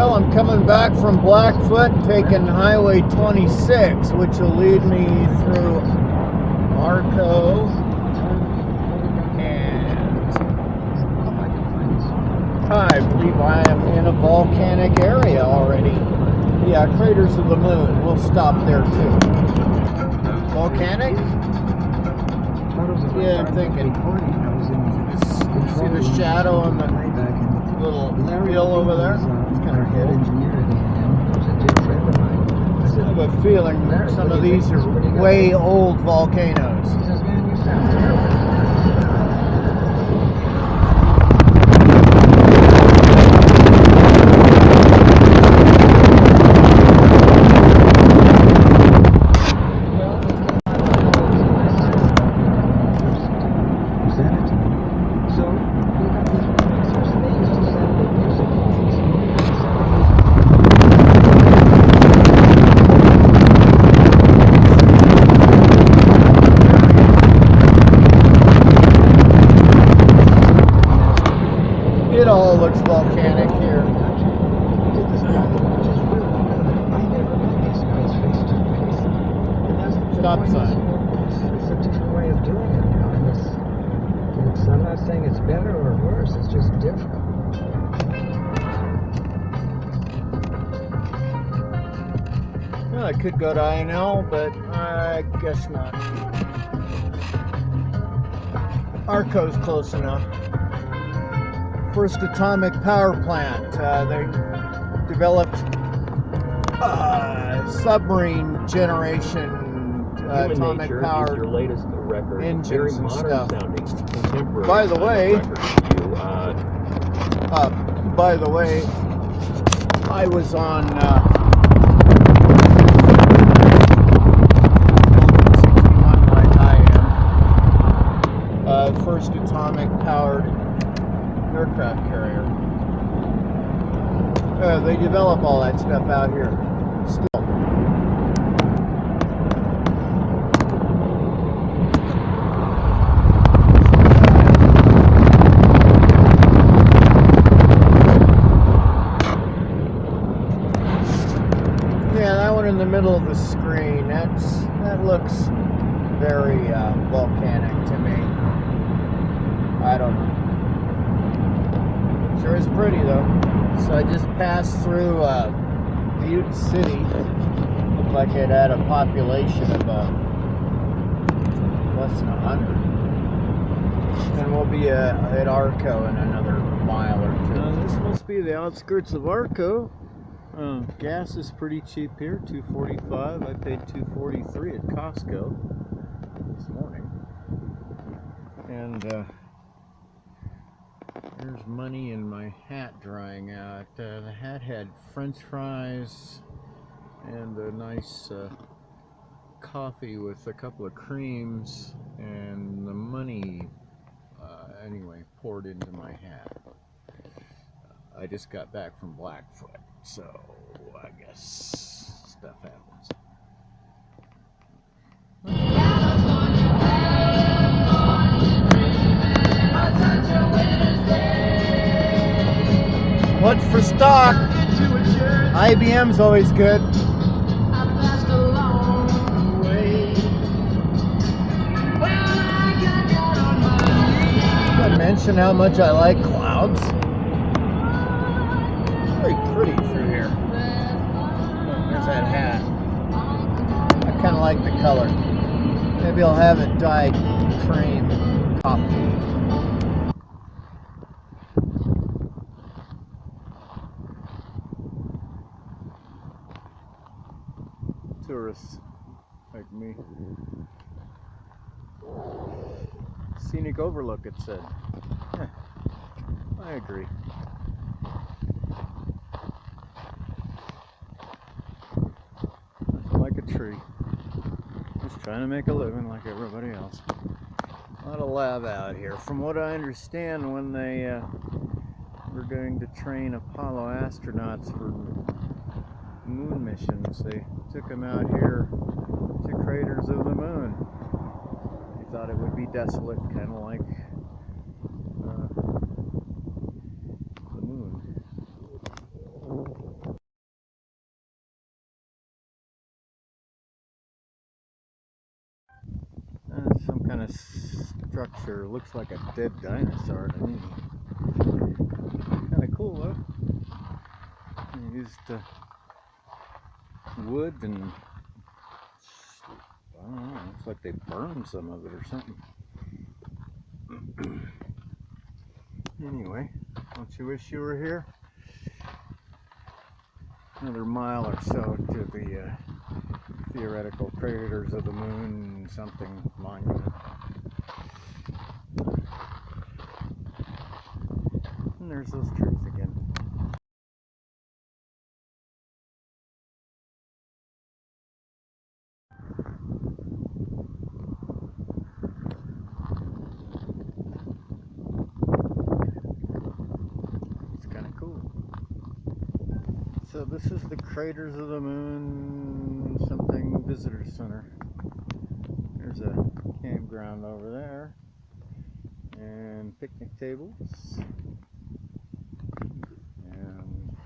Well, I'm coming back from Blackfoot, taking Highway 26, which will lead me through Arco, and I believe I am in a volcanic area already. Yeah, Craters of the Moon. We'll stop there too. Volcanic? Yeah, I'm thinking. See the shadow on the little hill over there? It's kind of cool. I have a feeling some of these are way old volcanoes. It all looks volcanic here. Stop sign. It's a different way of doing it now. I'm not saying it's better or worse, it's just different. Well, I could go to INL, but I guess not. Arco's close enough. First atomic power plant. They developed submarine generation atomic power engines and stuff. By the way, I was on like I am. First atomic powered aircraft carrier. They develop all that stuff out here still. Yeah, that one in the middle of the screen, that looks very volcanic to me. I don't know. Sure is pretty though. So I just passed through Butte City. Looked like it had a population of less than 100. And we'll be at Arco in another mile or two. This must be the outskirts of Arco. Gas is pretty cheap here, $2.45. I paid $2.43 at Costco this morning. And there's money in my hat drying out. The hat had French fries and a nice coffee with a couple of creams, and the money anyway poured into my hat. I just got back from Blackfoot, so I guess stuff happens. What's for stock? IBM's always good. Did I mention how much I like clouds? It's very pretty through here. There's that hat. I kind of like the color. Maybe I'll have it dyed cream coffee. Tourists like me. Scenic overlook, it said. Yeah, I agree. Nothing like a tree. Just trying to make a living like everybody else. A lot of lab out here. From what I understand, when they were going to train Apollo astronauts for moon missions, they took them out here to Craters of the Moon. They thought it would be desolate, kind of like the moon. kind of structure. Looks like a dead dinosaur to me. Kind of cool, though. They used wood and I don't know. Looks like they burned some of it or something. Anyway, don't you wish you were here? Another mile or so to the theoretical craters of the moon something monument. And there's those trees again. It's kind of cool. So this is the Craters of the Moon something visitor center. There's a campground over there and picnic tables, and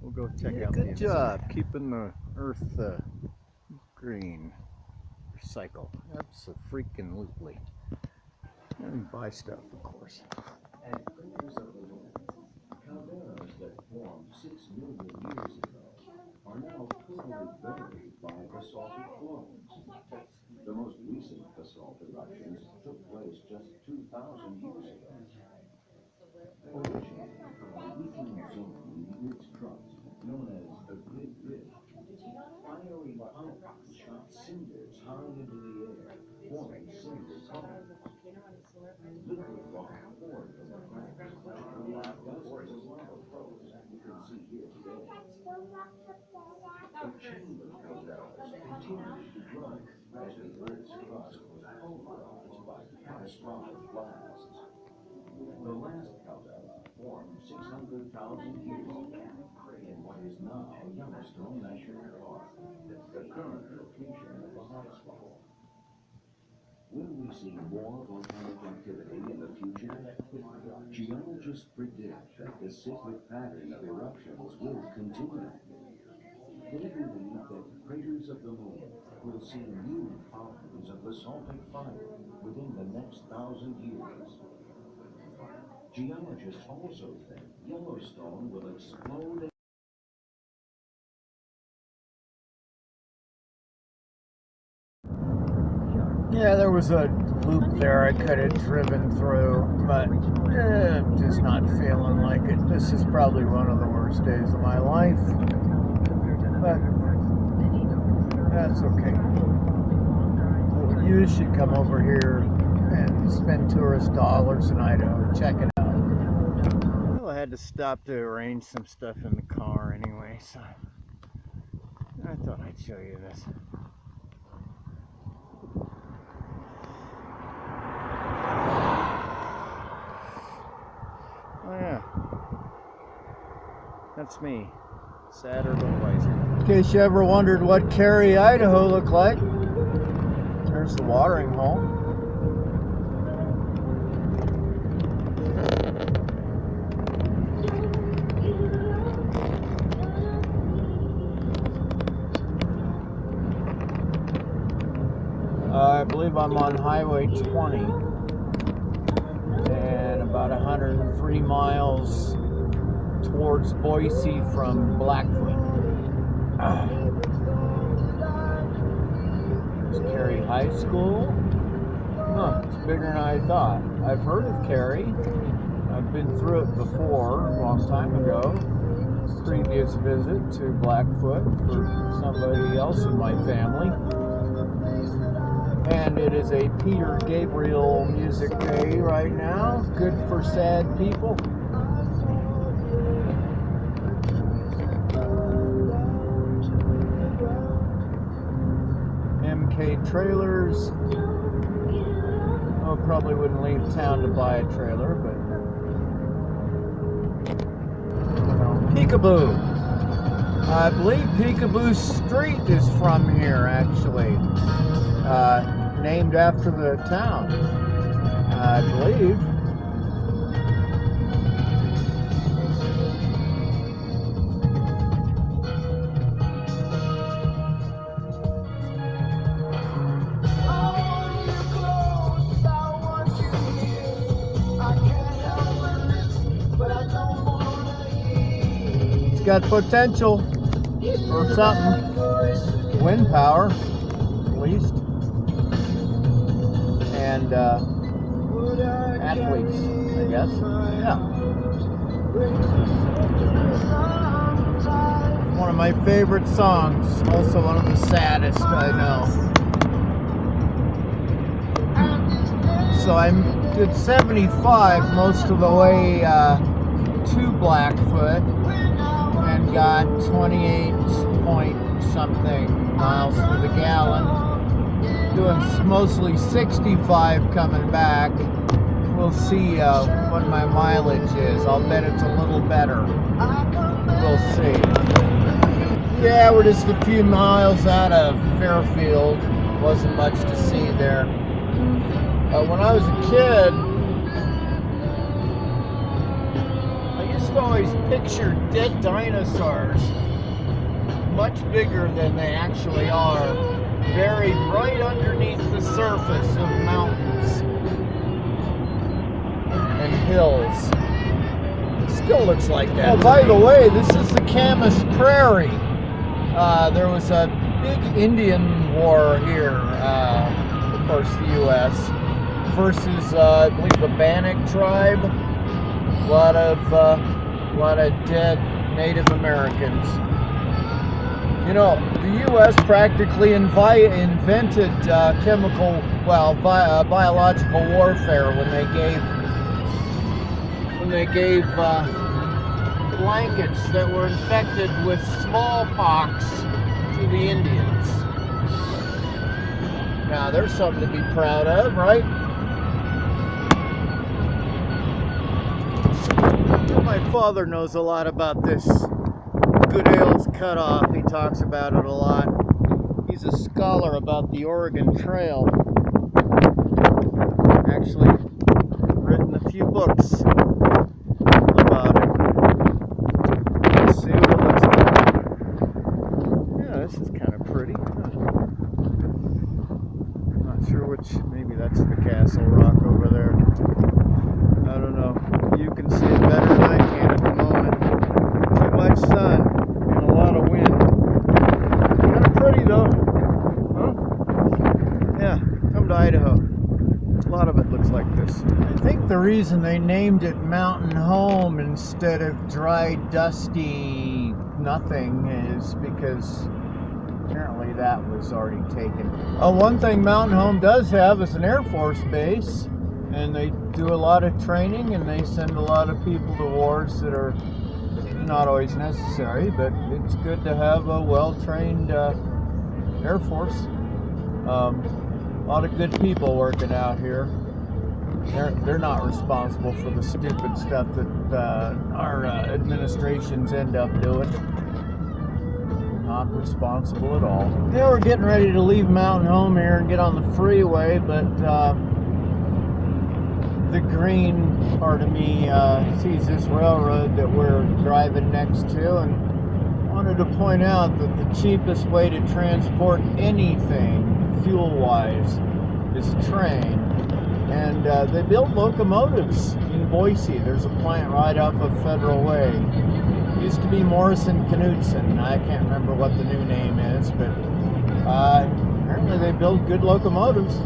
we'll go check out the inside. Good job keeping the earth green. Recycle. Abso-freaking-lutely. And buy stuff, of course. Calderas that formed 6 million years ago are now totally buried by basaltic flows. The most recent basalt eruptions took place just 2,000 years ago. Originating from a leaking zone in the Earth's crust known as a grid rift, fiery powders shot cinders high into the air, forming cinder cones. Liquid rock poured from the cracks, dozens of lava flows you can see here today. A chain of calderas continued to grow as the Earth's crust was pulverized by catastrophic blasts. The last caldera formed 600,000 years ago in what is now Yellowstone National Park, the current location of the hotspot. Will we see more volcanic activity in the future? Geologists predict that the cyclic pattern of eruptions will continue. They believe that craters of the moon will see new fountains of basaltic fire within the next 1,000 years. Geologists also think Yellowstone will explode. Yeah, there was a loop there I could have driven through, but I'm just not feeling like it. This is probably one of the worst days of my life, but that's okay. You should come over here and spend tourist dollars in Idaho. Check it out. Well, I had to stop to arrange some stuff in the car anyway, so I thought I'd show you this. Oh yeah, that's me, sadder but wiser. In case you ever wondered what Cary, Idaho looked like, there's the watering hole. I believe I'm on Highway 20. About 103 miles towards Boise from Blackfoot. There's Cary High School. Huh, it's bigger than I thought. I've heard of Cary. I've been through it before, a long time ago. Previous visit to Blackfoot for somebody else in my family. And it is a Peter Gabriel music day right now. Good for sad people. MK trailers. Oh, probably wouldn't leave town to buy a trailer, but Peekaboo. I believe Peekaboo Street is from here, actually. Named after the town, I believe. got potential for something. Wind power, at least. And athletes, I guess. Yeah. One of my favorite songs. Also one of the saddest, I know. So I'm at 75 most of the way to Blackfoot and got 28 point something miles to the gallon. Doing mostly 65 coming back. We'll see what my mileage is. I'll bet it's a little better. We'll see. Yeah, we're just a few miles out of Fairfield. Wasn't much to see there. When I was a kid, I used to always picture dead dinosaurs much bigger than they actually are, buried right underneath the surface of mountains and hills. Still looks like that. Oh, by the way, this is the Camas Prairie. There was a big Indian war here, of course the U.S., versus, I believe, the Bannock tribe. A lot of dead Native Americans. You know, the U.S. practically invented biological warfare when they gave blankets that were infected with smallpox to the Indians. Now, there's something to be proud of, right? My father knows a lot about this Goodale's Cutoff. He talks about it a lot. He's a scholar about the Oregon Trail. Actually written a few books about it. Let's see what it looks like. Yeah, this is kind of pretty. Not sure which, maybe that's the Castle Rock over there. I don't know. You can see it better than I can at the moment. Too much sun and a lot of wind. Kind of pretty though. Huh? Yeah, come to Idaho. A lot of it looks like this. I think the reason they named it Mountain Home instead of Dry, Dusty Nothing is because apparently that was already taken. One thing Mountain Home does have is an Air Force base, and they do a lot of training and they send a lot of people to wars that are not always necessary, but it's good to have a well-trained Air Force. A lot of good people working out here. They're not responsible for the stupid stuff that our administrations end up doing. Not responsible at all. Yeah, we're getting ready to leave Mountain Home here and get on the freeway, but the green part of me sees this railroad that we're driving next to, and wanted to point out that the cheapest way to transport anything fuel-wise is a train. And they build locomotives in Boise. There's a plant right off of Federal Way. It used to be Morrison Knudsen. I can't remember what the new name is, but apparently they build good locomotives.